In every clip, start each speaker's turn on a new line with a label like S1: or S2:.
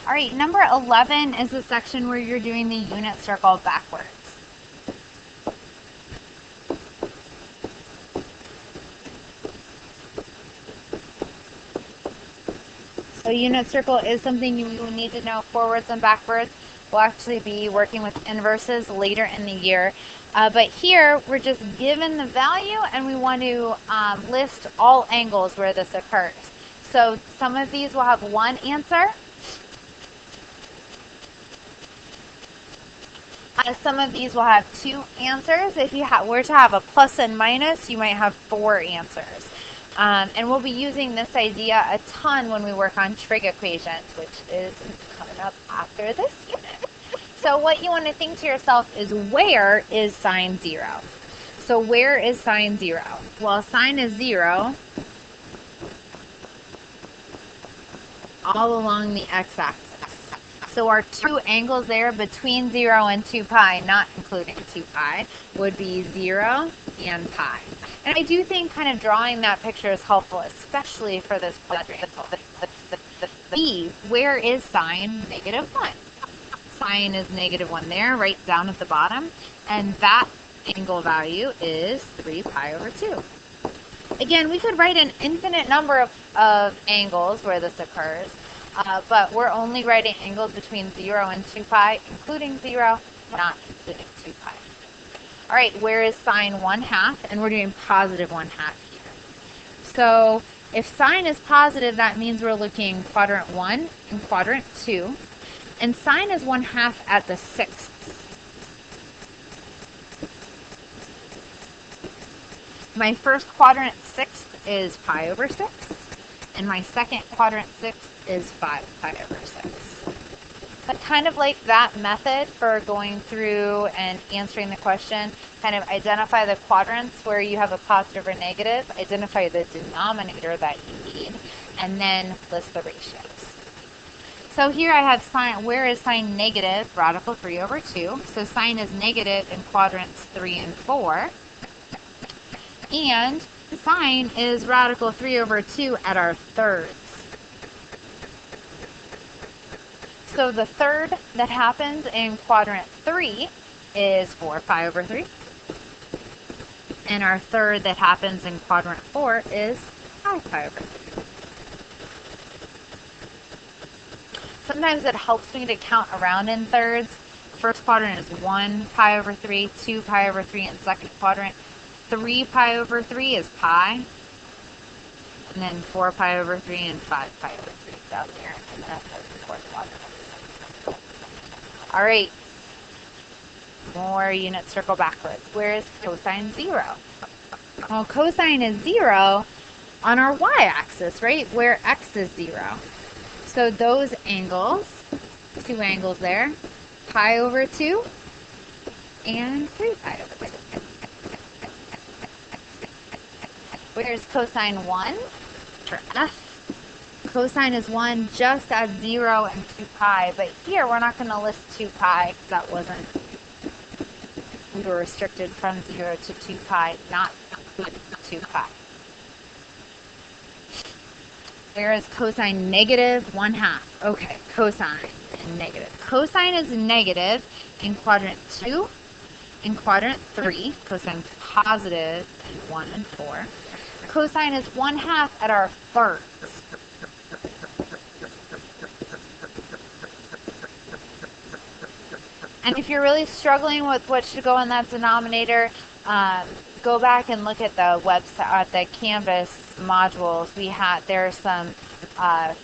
S1: All right, number 11 is the section where you're doing the unit circle backwards. So unit circle is something you need to know forwards and backwards. We'll actually be working with inverses later in the year. But here, we're just given the value and we want to list all angles where this occurs. So some of these will have one answer. Some of these will have two answers. If you were to have a plus and minus, you might have four answers. And we'll be using this idea a ton when we work on trig equations, which is coming up after this unit. So what you want to think to yourself is, where is sine 0? So where is sine 0? Well, sine is 0 all along the x-axis. So our two angles there between 0 and 2 pi, not including 2 pi, would be 0 and pi. And I do think kind of drawing that picture is helpful, especially for this quadrant. B, where is sine -1? Sine is -1 there, right down at the bottom. And that angle value is 3 pi over 2. Again, we could write an infinite number of angles where this occurs. But we're only writing angles between 0 and 2 pi, including 0, not including 2 pi. All right, where is sine 1/2? And we're doing positive 1/2 here. So if sine is positive, that means we're looking quadrant 1 and quadrant 2. And sine is 1/2 at the 6th. My first quadrant 6th is pi over 6. And my second quadrant 6th is 5 pi over 6. But kind of like that method for going through and answering the question, kind of identify the quadrants where you have a positive or negative, identify the denominator that you need, and then list the ratios. So here I have sine, where is sine negative? Radical 3 over 2. So sine is negative in quadrants 3 and 4. And sine is radical 3 over 2 at our thirds. So the third that happens in quadrant 3 is 4 pi over 3. And our third that happens in quadrant 4 is 5 pi over 3. Sometimes it helps me to count around in thirds. First quadrant is 1 pi over 3, 2 pi over 3 in second quadrant. 3 pi over 3 is pi. And then 4 pi over 3 and 5 pi over 3 down there. And that's the fourth quadrant. All right, more unit circle backwards. Where is cosine 0? Well, cosine is 0 on our y-axis, right, where x is 0. So those angles, two angles there, pi over 2 and 3 pi over 2. Where's cosine 1? For F. Cosine is 1 just at 0 and 2 pi, but here we're not going to list 2 pi because that wasn't, we were restricted from 0 to 2 pi, not 2 pi. Where is cosine -1/2? Okay, cosine and negative. Cosine is negative in quadrant 2, in quadrant 3, cosine positive in 1 and 4. Cosine is 1/2 at our thirds. And if you're really struggling with what should go in that denominator, go back and look at the website, at the Canvas modules. There's some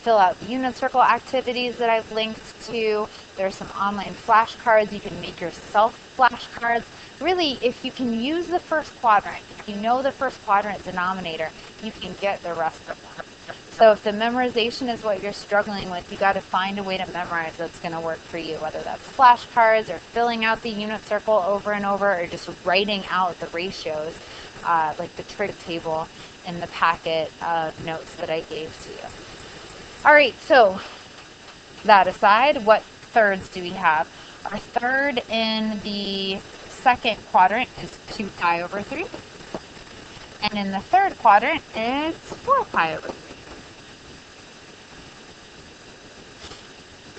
S1: fill out unit circle activities that I've linked to. There's some online flashcards. You can make yourself flashcards. Really, if you can use the first quadrant, if you know the first quadrant denominator, you can get the rest of them. So if the memorization is what you're struggling with, you got to find a way to memorize that's going to work for you, whether that's flashcards or filling out the unit circle over and over, or just writing out the ratios, like the trig table in the packet of notes that I gave to you. All right, so that aside, what thirds do we have? Our third in the second quadrant is 2 pi over 3. And in the third quadrant, it's 4 pi over 3.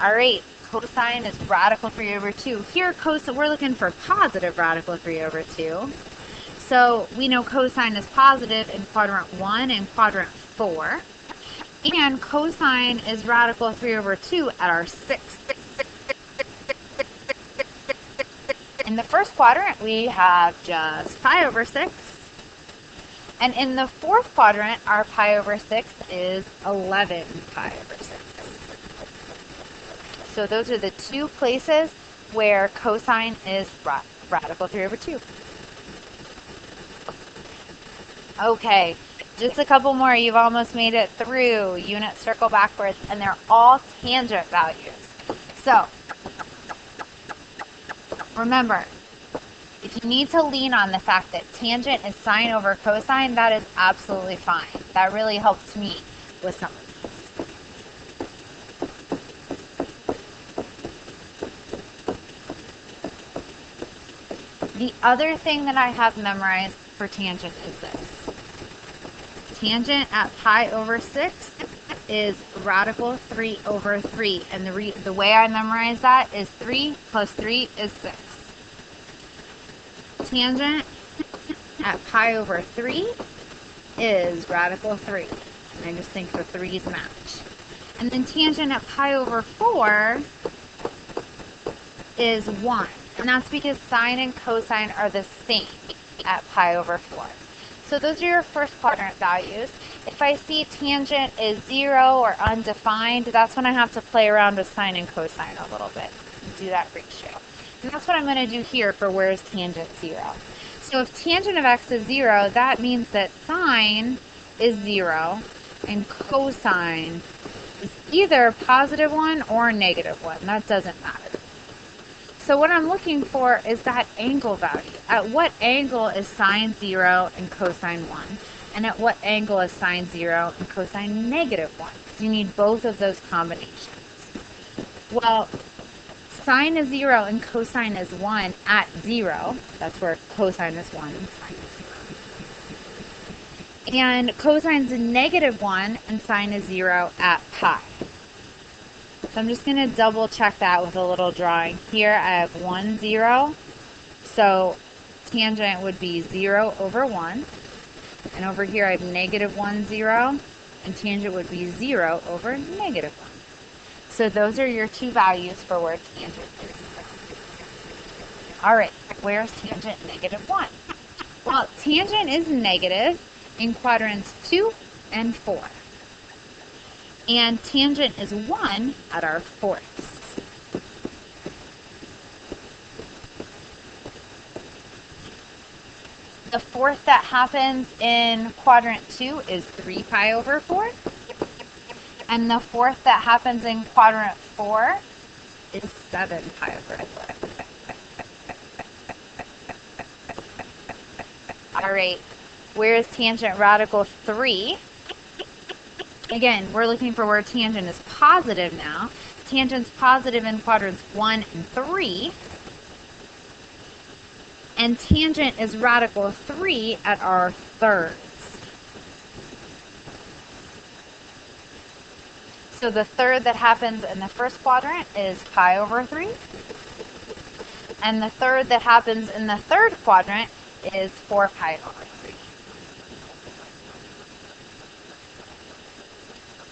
S1: All right, cosine is radical 3 over 2. Here, we're looking for positive radical 3 over 2. So we know cosine is positive in quadrant 1 and quadrant 4. And cosine is radical 3 over 2 at our 6. In the first quadrant, we have just pi over 6. And in the fourth quadrant, our pi over 6 is 11 pi over 6. So those are the two places where cosine is radical 3 over 2. Okay, just a couple more. You've almost made it through unit circle backwards, and they're all tangent values. So remember, if you need to lean on the fact that tangent is sine over cosine, that is absolutely fine. That really helps me with some of these. The other thing that I have memorized for tangent is this. Tangent at pi over 6 is radical 3 over 3. And the way I memorize that is 3 plus 3 is 6. Tangent at pi over 3 is radical 3. And I just think the 3's match. And then tangent at pi over 4 is 1. And that's because sine and cosine are the same at pi over 4. So those are your first quadrant values. If I see tangent is 0 or undefined, that's when I have to play around with sine and cosine a little bit and do that ratio. And that's what I'm going to do here for where is tangent 0. So if tangent of x is 0, that means that sine is 0 and cosine is either positive 1 or negative 1. That doesn't matter. So what I'm looking for is that angle value. At what angle is sine 0 and cosine 1? And at what angle is sine 0 and cosine negative 1? You need both of those combinations. Well, sine is 0 and cosine is 1 at 0. That's where cosine is 1 and sine is 0. And cosine is negative 1 and sine is 0 at pi. So I'm just going to double check that with a little drawing. Here I have 1, 0. So tangent would be 0 over 1. And over here I have negative 1, 0. And tangent would be 0 over negative 1. So those are your two values for where tangent is. All right, where's tangent negative 1? Well, tangent is negative in quadrants 2 and 4. And tangent is 1 at our fourths. The fourth that happens in quadrant 2 is 3 pi over 4. And the fourth that happens in quadrant 4 is 7 pi over 4. All right, where is tangent radical 3? Again, we're looking for where tangent is positive now. Tangent's positive in quadrants 1 and 3. And tangent is radical 3 at our thirds. So the third that happens in the first quadrant is pi over 3. And the third that happens in the third quadrant is 4 pi over 3.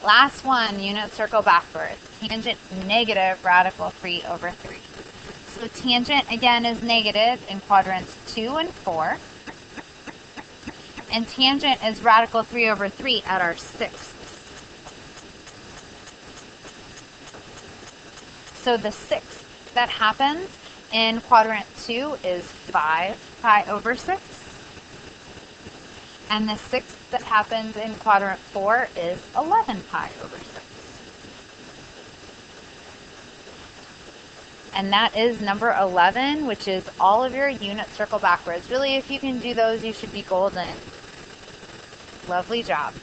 S1: Last one, unit circle backwards. Tangent negative radical 3 over 3. So tangent again is negative in quadrants 2 and 4. And tangent is radical 3 over 3 at our sixths. So the sixth that happens in quadrant 2 is 5 pi over 6. And the sixth that happens in quadrant 4 is 11 pi over 6. And that is number 11, which is all of your unit circle backwards. Really, if you can do those, you should be golden. Lovely job.